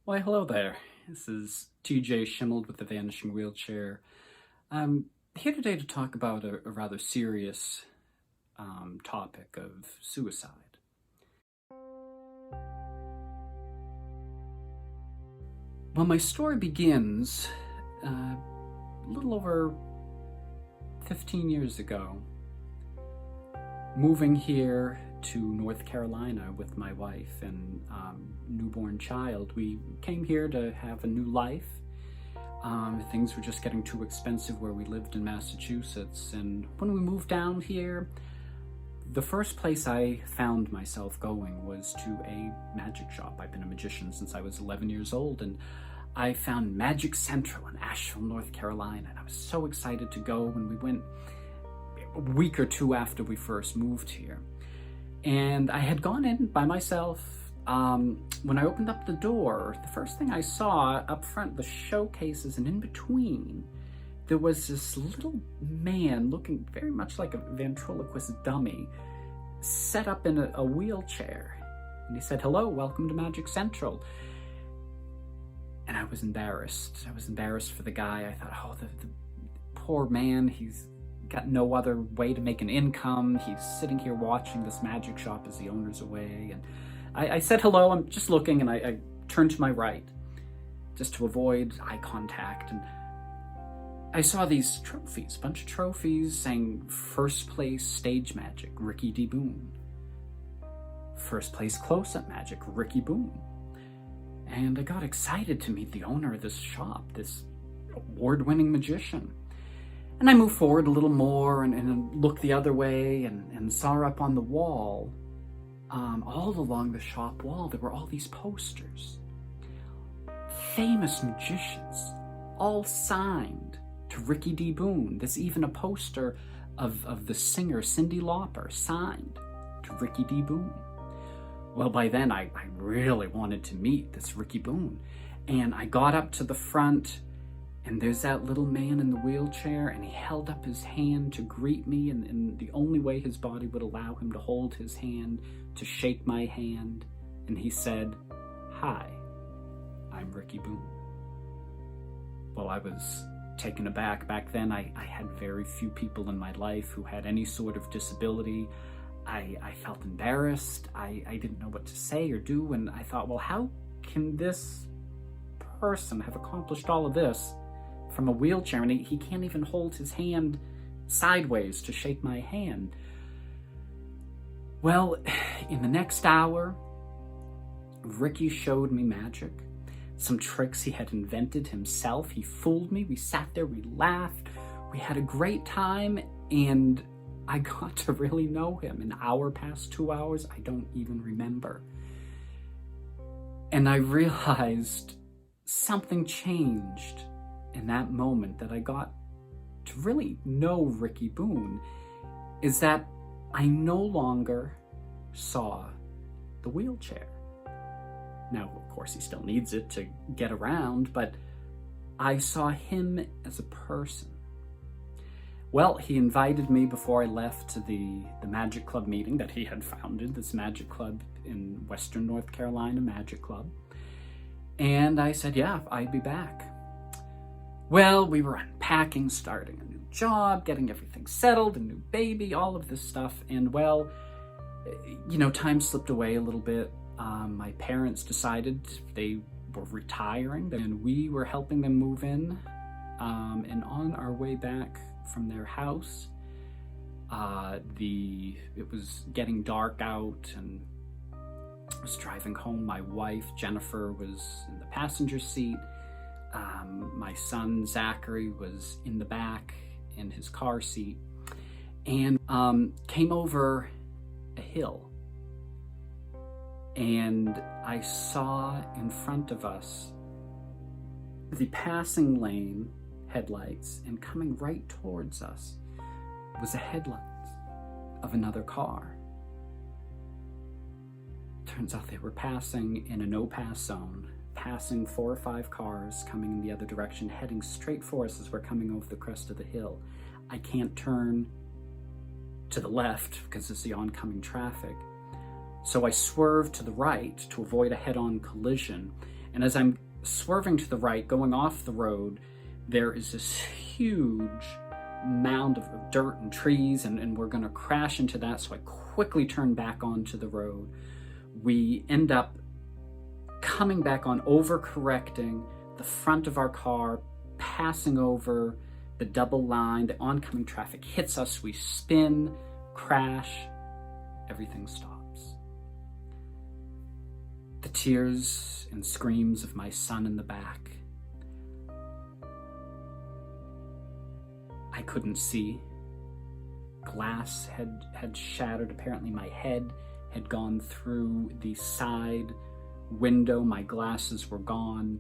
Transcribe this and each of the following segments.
Why, hello there. This is TJ Shimeld with the Vanishing Wheelchair. I'm here today to talk about a rather serious topic of suicide. Well, my story begins a little over 15 years ago, moving here to North Carolina with my wife and newborn child. We came here to have a new life. Things were just getting too expensive where we lived in Massachusetts, and when we moved down here, the first place I found myself going was to a magic shop. I've been a magician since I was 11 years old, and I found Magic Central in Asheville, North Carolina, and I was so excited to go when we went a week or two after we first moved here. And I had gone in by myself. When I opened up the door, the first thing I saw up front, the showcases, and in between, there was this little man looking very much like a ventriloquist dummy set up in a wheelchair. And he said, "Hello, welcome to Magic Central." And I was embarrassed. I was embarrassed for the guy. I thought, oh, the poor man, he's got no other way to make an income. He's sitting here watching this magic shop as the owner's away. And I said hello, I'm just looking, and I turned to my right just to avoid eye contact. And I saw these trophies, a bunch of trophies saying first place stage magic, Ricky Boone. First place close-up magic, Ricky Boone. And I got excited to meet the owner of this shop, this award-winning magician. And I moved forward a little more and looked the other way and saw up on the wall, all along the shop wall, there were all these posters. Famous magicians, all signed to Ricky Boone. There's even a poster of the singer Cyndi Lauper signed to Ricky Boone. Well, by then I really wanted to meet this Ricky Boone. And I got up to the front, and there's that little man in the wheelchair, and he held up his hand to greet me, and the only way his body would allow him to hold his hand, to shake my hand, and he said, "Hi, I'm Ricky Boone." Well, I was taken aback. Back then, I had very few people in my life who had any sort of disability. I felt embarrassed. I didn't know what to say or do, and I thought, well, how can this person have accomplished all of this from a wheelchair, and he can't even hold his hand sideways to shake my hand? Well, in the next hour, Ricky showed me magic, some tricks he had invented himself. He fooled me. We sat there, we laughed, we had a great time, and I got to really know him. An hour passed, 2 hours, I don't even remember. And I realized something changed in that moment, that I got to really know Ricky Boone, is that I no longer saw the wheelchair. Now, of course, he still needs it to get around, but I saw him as a person. Well, he invited me before I left to the Magic Club meeting that he had founded, this Magic Club in Western North Carolina, Magic Club. And I said, yeah, I'd be back. Well, we were unpacking, starting a new job, getting everything settled, a new baby, all of this stuff. And well, time slipped away a little bit. My parents decided they were retiring, and we were helping them move in. And on our way back from their house, it was getting dark out, and I was driving home. My wife, Jennifer, was in the passenger seat. My son, Zachary, was in the back in his car seat, and came over a hill. And I saw in front of us the passing lane headlights, and coming right towards us was the headlights of another car. Turns out they were passing in a no-pass zone, passing 4 or 5 cars coming in the other direction, heading straight for us as we're coming over the crest of the hill. I can't turn to the left because it's the oncoming traffic. So I swerved to the right to avoid a head-on collision, And as I'm swerving to the right, going off the road, there is this huge mound of dirt and trees, and we're gonna crash into that, so I quickly turn back onto the road. We end up coming back on, overcorrecting the front of our car, passing over the double line. The oncoming traffic hits us, we spin, crash, everything stops. The tears and screams of my son in the back. I couldn't see. Glass had shattered. Apparently my head had gone through the side window. My glasses were gone.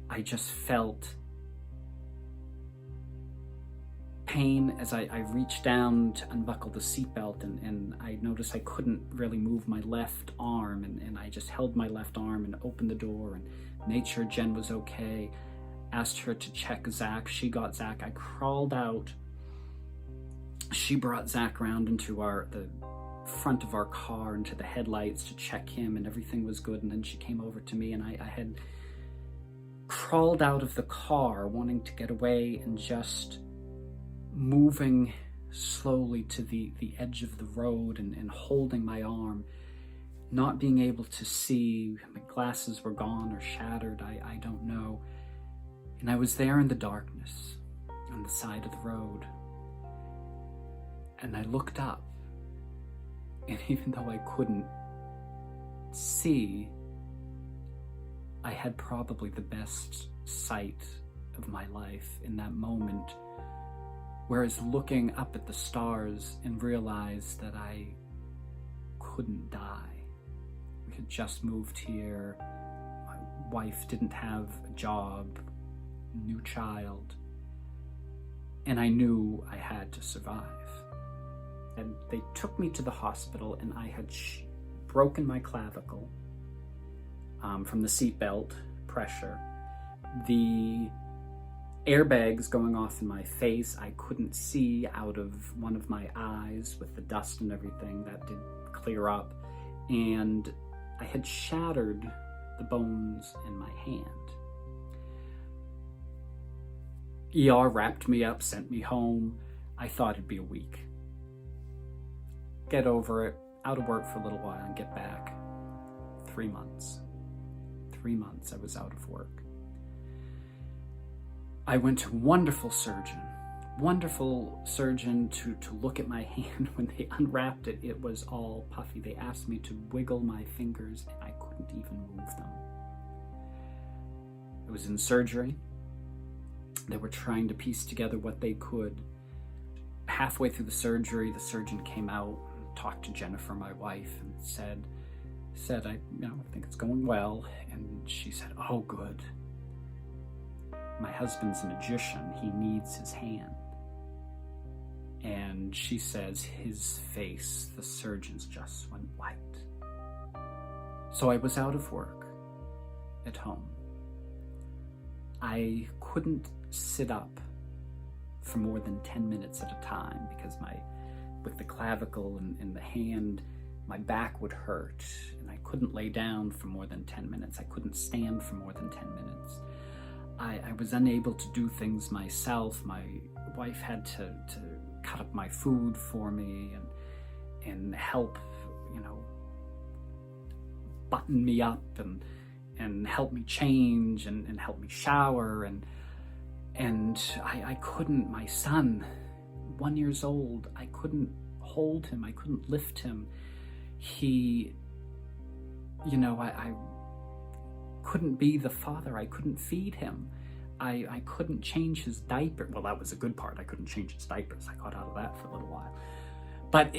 I just felt pain as I reached down to unbuckle the seatbelt, and I noticed I couldn't really move my left arm, and I just held my left arm and opened the door and made sure Jen was okay. Asked her to check Zach. She got Zach. I crawled out. She brought Zach around into the front of our car, into the headlights to check him, and everything was good. And then she came over to me, and I had crawled out of the car wanting to get away and just moving slowly to the edge of the road and holding my arm, not being able to see. My glasses were gone or shattered, I don't know. And I was there in the darkness on the side of the road. And I looked up, and even though I couldn't see, I had probably the best sight of my life in that moment. Whereas looking up at the stars and realized that I couldn't die. We had just moved here. My wife didn't have a job, new child, and I knew I had to survive. And they took me to the hospital, and I had broken my clavicle from the seatbelt pressure. The airbags going off in my face, I couldn't see out of one of my eyes with the dust and everything. That did clear up. And I had shattered the bones in my hand. ER wrapped me up, sent me home. I thought it'd be a week. Get over it, out of work for a little while, and get back. 3 months. 3 months I was out of work. I went to a wonderful surgeon to look at my hand. When they unwrapped it, it was all puffy. They asked me to wiggle my fingers, and I couldn't even move them. I was in surgery. They were trying to piece together what they could. Halfway through the surgery, the surgeon came out, talked to Jennifer, my wife, and said, I think it's going well. And she said, oh, good. My husband's a magician. He needs his hand. And she says his face, the surgeon's, just went white. So I was out of work at home. I couldn't sit up for more than 10 minutes at a time because with the clavicle and the hand, my back would hurt, and I couldn't lay down for more than 10 minutes. I couldn't stand for more than 10 minutes. I was unable to do things myself. My wife had to cut up my food for me and help, button me up and help me change and help me shower. And I couldn't, my son, 1 year old, I couldn't hold him. I couldn't lift him. He, I couldn't be the father. I couldn't feed him. I couldn't change his diaper. Well, that was a good part. I couldn't change his diapers. I got out of that for a little while. But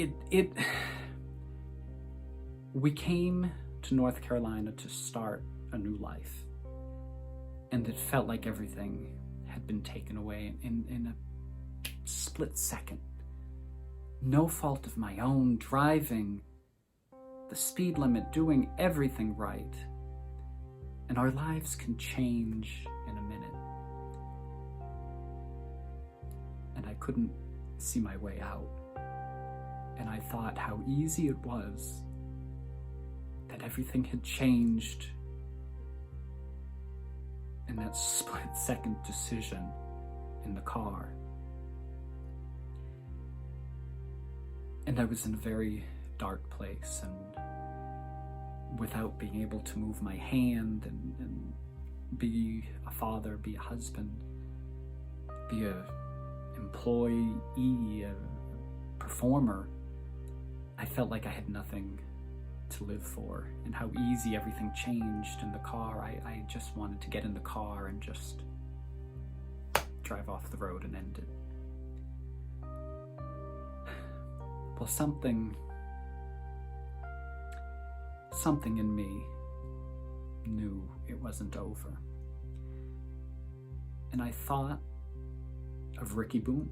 we came to North Carolina to start a new life. And it felt like everything had been taken away in a split second. No fault of my own, driving the speed limit, doing everything right. And our lives can change in a minute. And I couldn't see my way out. And I thought how easy it was, that everything had changed in that split-second decision in the car. And I was in a very dark place, and without being able to move my hand and be a father, be a husband, be a employee, a performer, I felt like I had nothing to live for, and how easy everything changed in the car. I just wanted to get in the car and just drive off the road and end it. Well, something in me knew it wasn't over. And I thought of Ricky Boone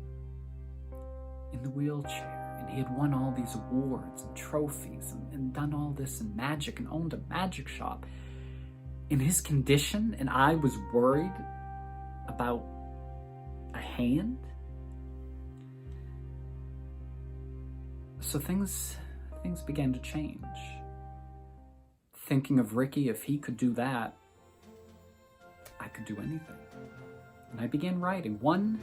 in the wheelchair, and he had won all these awards and trophies and done all this in magic and owned a magic shop in his condition, and I was worried about a hand. So things began to change. Thinking of Ricky, if he could do that, I could do anything. And I began writing one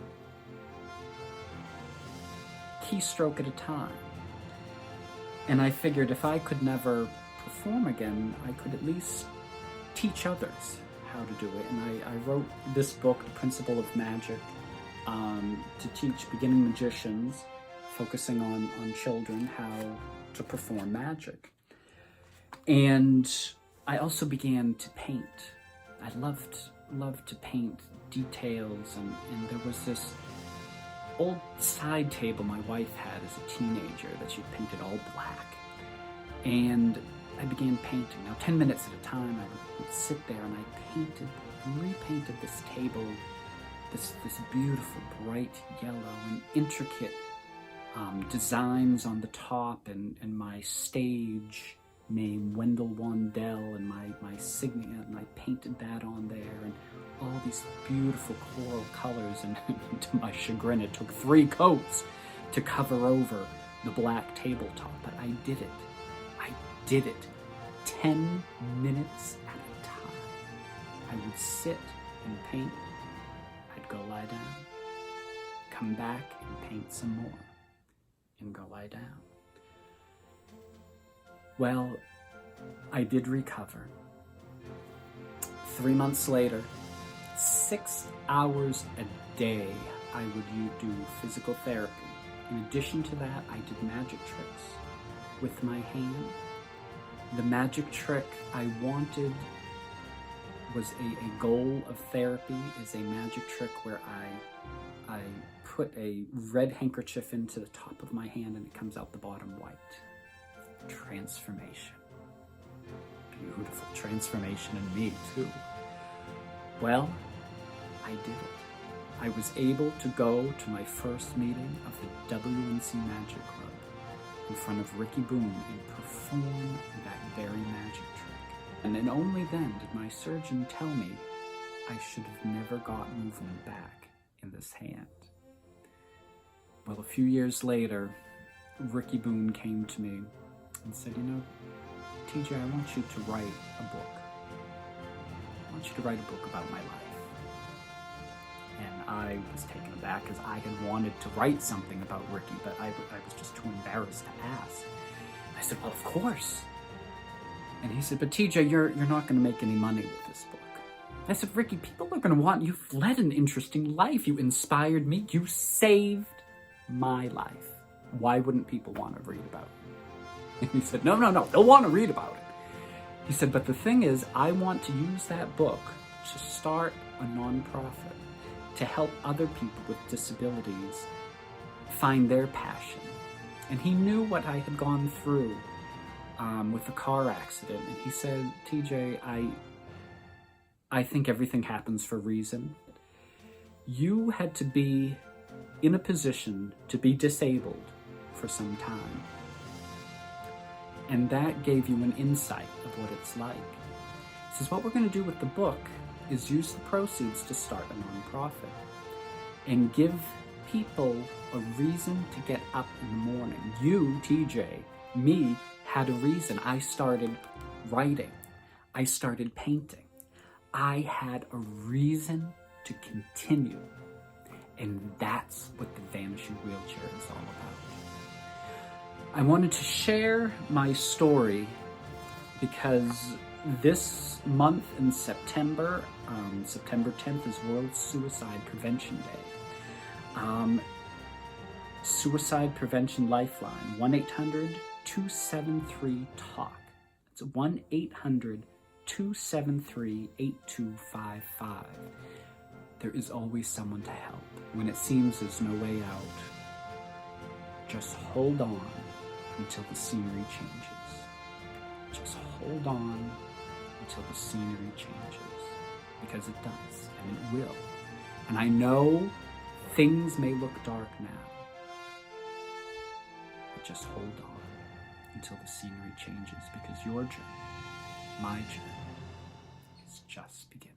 keystroke at a time. And I figured if I could never perform again, I could at least teach others how to do it. And I wrote this book, The Principle of Magic, to teach beginning magicians, focusing on children, how to perform magic. And I also began to paint. I loved to paint details, and there was this old side table my wife had as a teenager that she painted all black. And I began painting. Now, 10 minutes at a time, I would sit there and I repainted this table, this beautiful bright yellow and intricate designs on the top, and my stage name, Wendell Wandell, and my signet, and I painted that on there, and all these beautiful coral colors, and to my chagrin, it took 3 coats to cover over the black tabletop, but I did it. I did it 10 minutes at a time. I would sit and paint, I'd go lie down, come back and paint some more, and go lie down. Well, I did recover. 3 months later, 6 hours a day, I would do physical therapy. In addition to that, I did magic tricks with my hand. The magic trick I wanted was a goal of therapy, is a magic trick where I put a red handkerchief into the top of my hand and it comes out the bottom white. Transformation. Beautiful transformation in me, too. Well, I did it. I was able to go to my first meeting of the WNC Magic Club in front of Ricky Boone and perform that very magic trick. And then only then did my surgeon tell me I should have never got movement back in this hand. Well, a few years later, Ricky Boone came to me and said, you know, TJ, I want you to write a book. I want you to write a book about my life. And I was taken aback because I had wanted to write something about Ricky, but I was just too embarrassed to ask. I said, well, of course. And he said, but TJ, you're not going to make any money with this book. I said, Ricky, people are going to want, you've led an interesting life. You inspired me. You saved my life. Why wouldn't people want to read about it? And he said, no, they'll want to read about it. He said, but the thing is, I want to use that book to start a nonprofit to help other people with disabilities find their passion. And he knew what I had gone through with the car accident. And he said, TJ, I think everything happens for a reason. You had to be in a position to be disabled for some time. And that gave you an insight of what it's like. He says, what we're going to do with the book is use the proceeds to start a nonprofit and give people a reason to get up in the morning. You, TJ, me, had a reason. I started writing. I started painting. I had a reason to continue. And that's what the Vanishing Wheelchair is all about. I wanted to share my story because this month in September, September 10th is World Suicide Prevention Day. Suicide Prevention Lifeline, 1-800-273-TALK. It's 1-800-273-8255. There is always someone to help. When it seems there's no way out, just hold on until the scenery changes. Just hold on until the scenery changes, because it does, and it will. And I know things may look dark now, but just hold on until the scenery changes, because your journey, my journey, is just beginning.